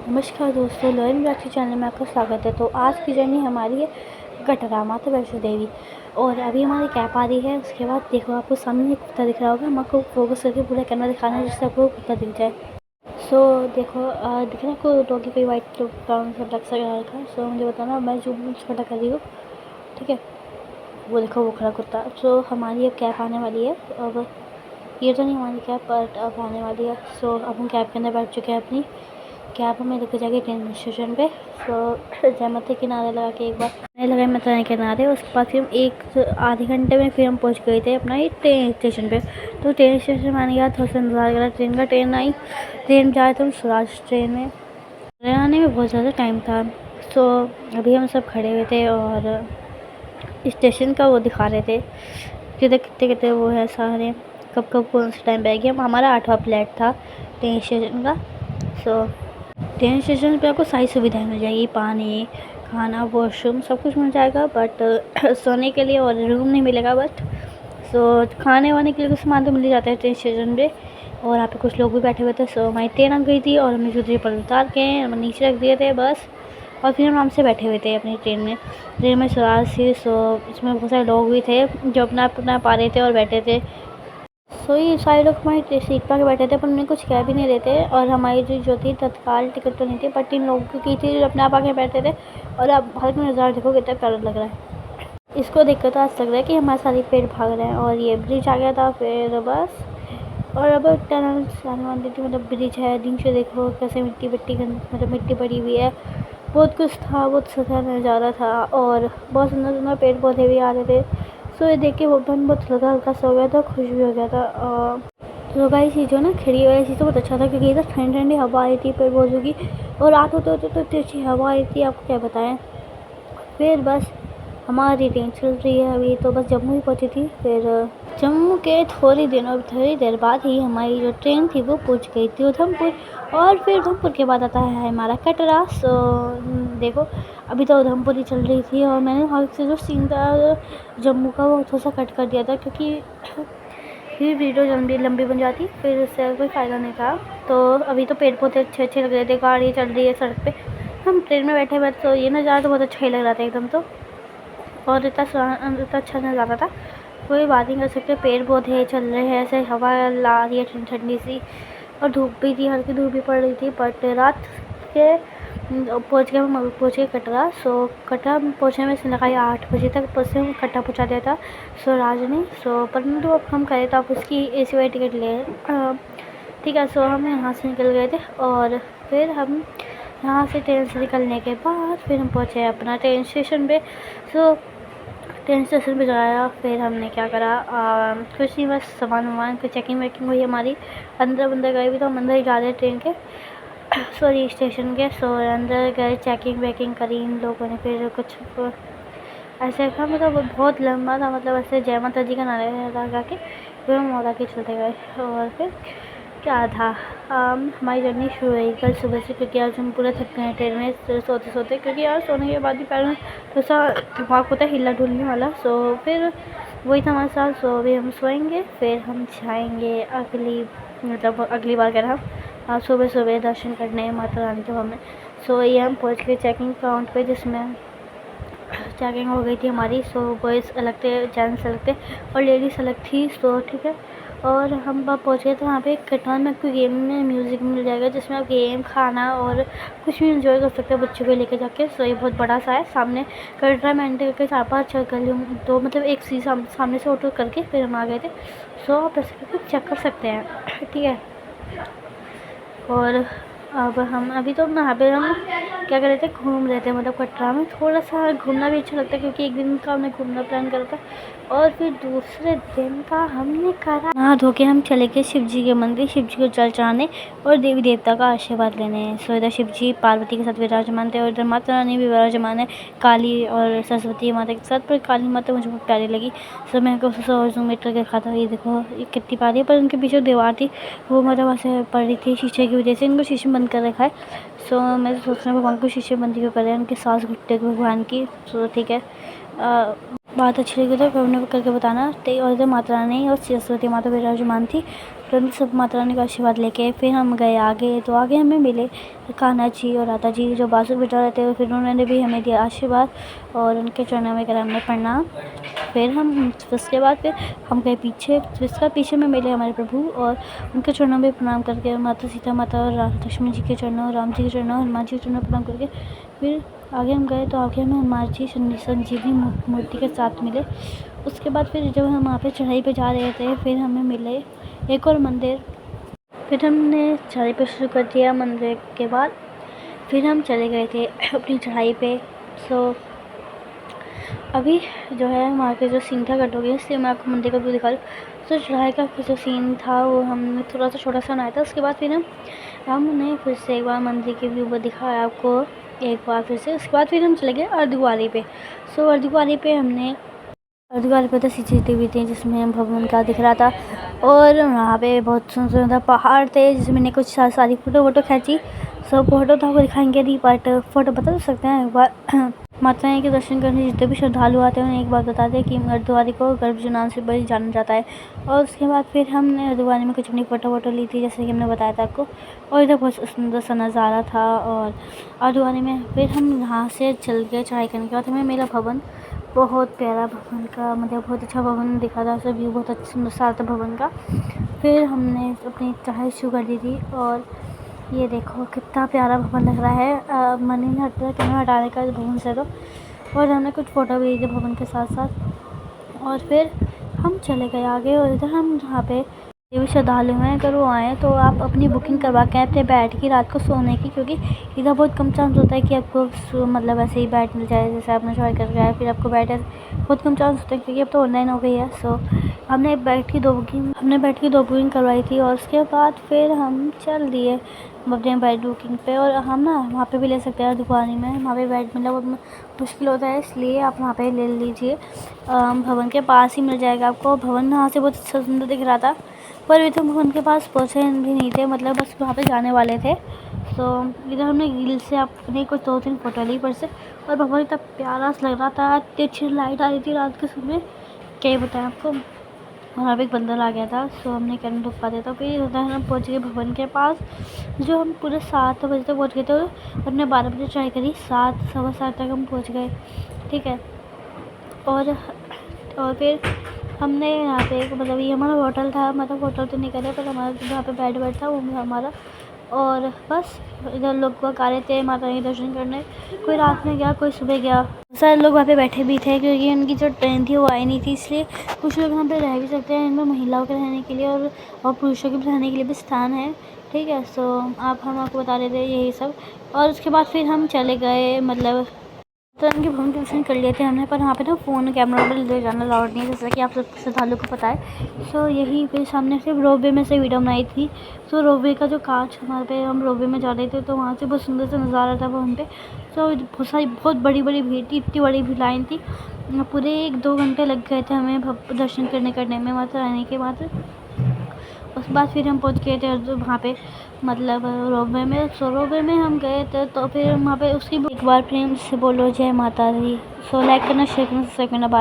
नमस्कार दोस्तों, lion blog channel में आपका स्वागत है। तो आज की जर्नी हमारी है कटरा माता वैष्णो देवी। और अभी हमारी कैब आ रही है। उसके बाद देखो, आपको सामने एक कुत्ता दिख रहा होगा। हम आपको फोकस करके पूरा कैमरा दिखाना है जिससे आपको कुत्ता दिख जाए। देखो, दिख रहा है आपको डॉगी कोई वाइट ब्राउन सा ब्लैक सा कलर का। मुझे बताना, मैं जो छोटा कर रही हूँ, ठीक है। वो देखो, वो खड़ा कुत्ता। हमारी अब कैब आने वाली है। अब ये तो नहीं हमारी कैब, बट अब आने वाली है। अब हम कैब के अंदर बैठ चुके हैं अपनी। कैब हमें लेकर जाएगी ट्रेन स्टेशन पे। जयमती किनारे लगा के एक बार नहीं लगाए मतलब किनारे। उसके बाद फिर हम एक आधे घंटे में फिर हम पहुंच गए थे अपना ये ट्रेन स्टेशन पे। तो ट्रेन स्टेशन में आने के बाद थोड़ा सा इंतजार करा ट्रेन का। ट्रेन आई, ट्रेन जाए तो स्वराज ट्रेन में। ट्रेन आने में बहुत ज़्यादा टाइम था। अभी हम सब खड़े हुए थे और स्टेशन का वो दिखा रहे थे कितने कितने कितने वो है सारे, कब कब कौन सा टाइम पे गया। हमारा 8वां फ्लैट था ट्रेन स्टेशन का। ट्रेन स्टेशन पे आपको सारी सुविधाएं मिल जाएगी, पानी, खाना, वॉशरूम, सब कुछ मिल जाएगा। बट सोने के लिए और रूम नहीं मिलेगा। खाने वाने के लिए कुछ सामान तो मिल ही जाता है ट्रेन स्टेशन पे। और यहाँ पे कुछ लोग भी बैठे हुए थे। हमारी ट्रेन आ गई थी और हमें जूते पर उतार के हम नीचे रख दिए थे बस। और फिर हम आराम से बैठे हुए थे अपनी ट्रेन में। ट्रेन में सवार थी। इसमें बहुत सारे लोग भी थे जो अपना अपना पा रहे थे और बैठे थे। ये सारे लोग हमारी सीट पर आके बैठे थे, पर उन्हें कुछ कह भी नहीं रहे थे। और हमारी जो थी तत्काल टिकट तो नहीं थी, बट इन लोगों की थी जो अपने आप आके बैठे थे। और अब हल्का नज़ारा देखो कितना प्यारा लग रहा है। इसको देखकर तो ऐसा लग रहा है कि हमारे सारे पेड़ भाग रहे हैं। और ये ब्रिज आ गया था फिर बस। और अब टनल आने वाली थी, मतलब ब्रिज है। नीचे देखो कैसे मिट्टी मिट्टी मतलब मिट्टी पड़ी हुई है। बहुत कुछ था, बहुत सुंदर नज़ारा था। और बहुत सुंदर सुंदर पेड़ पौधे भी आ रहे थे। ये देख के वो मन बहुत हल्का हल्का सा हो गया था, खुश भी हो गया था। तो गाइस, ये जो ना खिड़ी वाली चीज़ तो बहुत अच्छा था, क्योंकि इधर ठंडी ठंडी हवा आई थी पेड़ पौधों की। और रात होते होते तो इतनी अच्छी हवा आई थी, आपको क्या बताएं। फिर बस हमारी ट्रेन चल रही है अभी। तो बस जम्मू ही पहुंची थी। फिर जम्मू के थोड़ी देर बाद ही हमारी जो ट्रेन थी वो पहुंच गई थी उधमपुर। और फिर उधमपुर के बाद आता है हमारा कटरा। देखो, अभी तो उधमपुर ही चल रही थी और मैंने वहाँ से जो सीन था जम्मू का वो थोड़ा सा कट कर दिया था, क्योंकि फिर वीडियो लंबी बन जाती, फिर उससे कोई फ़ायदा नहीं था। तो अभी तो पेड़ पौधे अच्छे अच्छे लग रहे थे, गाड़ी चल रही है सड़क पे, हम ट्रेन में बैठे हुए। तो ये नज़ारा तो बहुत अच्छा ही लग रहा था एकदम। तो और इतना अच्छा नज़ारा था, कोई बात नहीं कर सकते। पेड़ पौधे चल रहे हैं, ऐसे हवा ला रही है ठंडी ठंडी सी। और धूप भी थी, हल्की धूप भी पड़ रही थी। बट रात के पहुँच गए कटरा। कटरा पहुँचने में से लगाई 8 बजे तक, बस से कटरा पहुँचा दिया था राज ने। परंतु अब हम करें तो आप उसकी AC वाली टिकट ले। ठीक है। हम यहाँ से निकल गए थे। और फिर हम यहाँ से ट्रेन से निकलने के बाद फिर हम पहुँचे अपना ट्रेन स्टेशन पे। ट्रेन स्टेशन पे जाया। फिर हमने क्या करा, कुछ नहीं, बस सामान वामान की चेकिंग वेकिंग हुई हमारी। अंदर गए भी तो हम अंदर ही जा रहे ट्रेन के स्टेशन के। अंदर गए, चेकिंग वेकिंग करी इन लोगों ने। फिर कुछ ऐसे था, मतलब बहुत लंबा था, मतलब ऐसे जय माता जी का नारा लगा के फिर हम मोड़ा के चलते गए। और फिर क्या था, हमारी जर्नी शुरू हुई कल सुबह से, क्योंकि आज हम पूरा थक गए ट्रेन में सोते सोते, क्योंकि यार सोने के बाद ही पैर में थोड़ा सा दिमाग होता है हिला डुलने वाला। फिर वही था हमारे साथ। अभी हम सोएंगे, फिर हम जाएंगे अगली बार कह रहा हम सुबह सुबह दर्शन करने माता रानी के हमें। ये हम पहुँच गए चेकिंग काउंट पे, जिसमें चेकिंग हो गई थी हमारी। बॉयज़ अलग थे, जेंट्स अलग थे और लेडीज़ अलग थी। ठीक है। और हम वहाँ पहुँच गए। तो वहाँ पे कटरा में आपको गेम में म्यूज़िक मिल जाएगा, जिसमें आप गेम, खाना और कुछ भी इंजॉय कर सकते हैं बच्चों को लेकर जाके। ये बहुत बड़ा सा है सामने। कटरा में एंटर करके 4-5 गलियों, तो मतलब एक सी सामने से ऑटो करके फिर हम आ गए थे। आप ऐसे करके चेक कर सकते हैं, ठीक है। और अब हम अभी तो यहाँ पे हम क्या कर रहे थे, घूम रहे थे। मतलब कटरा में थोड़ा सा घूमना भी अच्छा लगता है, क्योंकि एक दिन का हमने घूमना प्लान करा था। और फिर दूसरे दिन का हमने करा नहा धो के हम चले गए शिव जी के मंदिर, शिव जी को जल चढ़ाने और देवी देवता का आशीर्वाद लेने। इधर शिव जी पार्वती के साथ विराजमान थे और इधर माता रानी भी विराजमान है, काली और सरस्वती माता के साथ। पर काली माता मुझे बहुत प्यारी लगी। मैं को जूम मीटर के देखा था। ये देखो, ये कितनी प्यारी है। पर उनके पीछे दीवार थी, वो मतलब वैसे पड़ रही थी शीशे की वजह से। इनको शीशे बंद कर रखा है। मैं सोच रहा हूँ भगवान को शीशे बंदी क्यों कर रहे हैं, उनके सांस घुटते भगवान की। ठीक है। बात अच्छी लगी तो कमेंट करके बताना। और इधर माता रानी और सरस्वती माता विराजमान थी। फिर सब माता रानी का आशीर्वाद लेके फिर हम गए आगे। तो आगे हमें मिले कान्हा जी और राधा जी जो बाजू बिठा रहे थे। फिर उन्होंने भी हमें दिया आशीर्वाद और उनके चरणों में करा हमने प्रणाम। फिर हम उसके बाद फिर हम गए पीछे, जिसका पीछे में मिले हमारे प्रभु और उनके चरणों में प्रणाम करके माता सीता माता और लक्ष्मण जी के चरणों, राम जी के चरणों, हनुमान जी के चरणों प्रणाम करके फिर आगे हम गए। तो आगे हमें हनुमान जी संजीवनी मूर्ति के साथ मिले। उसके बाद फिर जब हम वहाँ पे चढ़ाई पे जा रहे थे फिर हमें मिले एक और मंदिर। फिर हमने चढ़ाई पे शुरू कर दिया। मंदिर के बाद फिर हम चले गए थे अपनी चढ़ाई पे। सो अभी जो है वहाँ के जो सीन था कट हो गया, इसलिए मैं आपको मंदिर का व्यू दिखा रही हूँ। तो चढ़ाई का जो सीन था वो हमने थोड़ा सा छोटा सा बनाया था। उसके बाद फिर हमने फिर से एक बार मंदिर के व्यू को दिखाया आपको एक बार फिर से। उसके बाद फिर हम चले गए अर्धकुंवारी पे। सो अर्धकुंवारी पे हमने अर्धकुंवारी पे तो CCTV थी जिसमें हम भवन का दिख रहा था और वहाँ पे बहुत सुंदर पहाड़ थे जिसमें मैंने कुछ सारी फ़ोटो खींची। सब फ़ोटो तो आपको दिखाएंगे नहीं बट फ़ोटो बता सकते हैं। एक बार माता रानी के दर्शन करने जितने भी श्रद्धालु आते हैं उन्हें एक बात बता दें कि अर्धकुंवारी को गर्भ नाम से बड़ी जाना जाता है। और उसके बाद फिर हमने अर्धकुंवारी में कुछ अपनी फ़ोटो ली थी जैसे कि हमने बताया था आपको। और इधर बहुत सुंदर सा नज़ारा था। और अर्धकुंवारी में फिर हम यहाँ से चल गए चढ़ाई करने के बाद हमें मेरा भवन, बहुत प्यारा भवन का मतलब बहुत अच्छा भवन दिखा था। सब व्यू बहुत अच्छा सुंदर सा था भवन का। फिर हमने अपनी चढ़ाई शुरू कर दी थी और ये देखो कितना प्यारा भवन लग रहा है। मन ही नहीं हटता कैमरा हटाने का भवन से। तो और हमने कुछ फ़ोटो भी ली थी भवन के साथ साथ। और फिर हम चले गए आगे। और इधर हम जहाँ पे ये भी श्रद्धालु हैं अगर वो आएँ तो आप अपनी बुकिंग करवा के अपने बैठ की रात को सोने की, क्योंकि इधर बहुत कम चांस होता है कि आपको मतलब ऐसे ही बैठ मिल जाए जैसे आपने ट्राई कर गया फिर आपको बैठ बहुत कम चांस होता है क्योंकि अब तो ऑनलाइन हो गई है। सो हमने बैठ की 2 बुकिंग करवाई थी। और उसके बाद फिर हम चल दिए अपने बेड बुकिंग पे। और हम ना वहाँ पे भी ले सकते हैं दुकानी में, वहाँ पे बेड मिलना बहुत मुश्किल होता है इसलिए आप वहाँ पे ले लीजिए। भवन के पास ही मिल जाएगा आपको। भवन वहाँ से बहुत अच्छा सुंदर दिख रहा था पर अभी तो भवन के पास पहुँचे भी नहीं थे, मतलब बस वहाँ पे जाने वाले थे। तो इधर हमने रील से अपने कुछ 2-3 फ़ोटो ली पर से। और भवन इतना प्यारा लग रहा था, इतनी अच्छी लाइट आ रही थी रात के समय क्या ही बताएं आपको। वहाँ पे एक बंदर आ गया था सो हमने कैमरा रुक पाते था। फिर उधर हम पहुँच गए भवन के पास जो हम पूरे 7 बजे तक पहुँच गए थे और हमने 12 बजे ट्राई करी, 7 सवा 7 तक हम पहुँच गए। ठीक है। और फिर हमने यहाँ पे मतलब ये हमारा होटल था, मतलब होटल तो नहीं करे पर हमारा जहाँ पे बेड था वो हमारा। और बस इधर लोग आ रहे थे माता रानी दर्शन करने, कोई रात में गया कोई सुबह गया। सारे लोग वहाँ पे बैठे भी थे क्योंकि उनकी जो ट्रेन थी वो आई नहीं थी, इसलिए कुछ लोग यहाँ पे रह भी सकते हैं। इनमें महिलाओं के रहने के लिए और पुरुषों के रहने के लिए भी स्थान है। ठीक है। सो हम आपको बता रहे थे यही सब। और उसके बाद फिर हम चले गए मतलब तो उनके भवन के दर्शन कर लिए थे हमने, पर वहाँ पे ना फ़ोन कैमरा में ले जाना अलाउड नहीं है जैसा कि आप सब श्रद्धालु को पता है। सो यही फिर सामने से रोपवे में से वीडियो बनाई थी। सो रोपवे का जो कांच हमारे पे हम रोपवे में जा रहे थे तो वहाँ से बहुत सुंदर सा नज़ारा था वहाँ पे। सो बहुत बड़ी भीड़ थी, इतनी बड़ी भी लाइन थी, पूरे 1-2 घंटे लग गए थे हमें दर्शन करने में माता रानी के। बाद उसके बाद फिर हम पहुंच गए थे वहाँ पे मतलब रोपवे में। सो रोपवे में हम गए थे तो फिर वहाँ पे उसकी एक बार प्रेम से बोलो जय माता दी। सो लाइक करना शेयर करना सब्सक्राइब करना।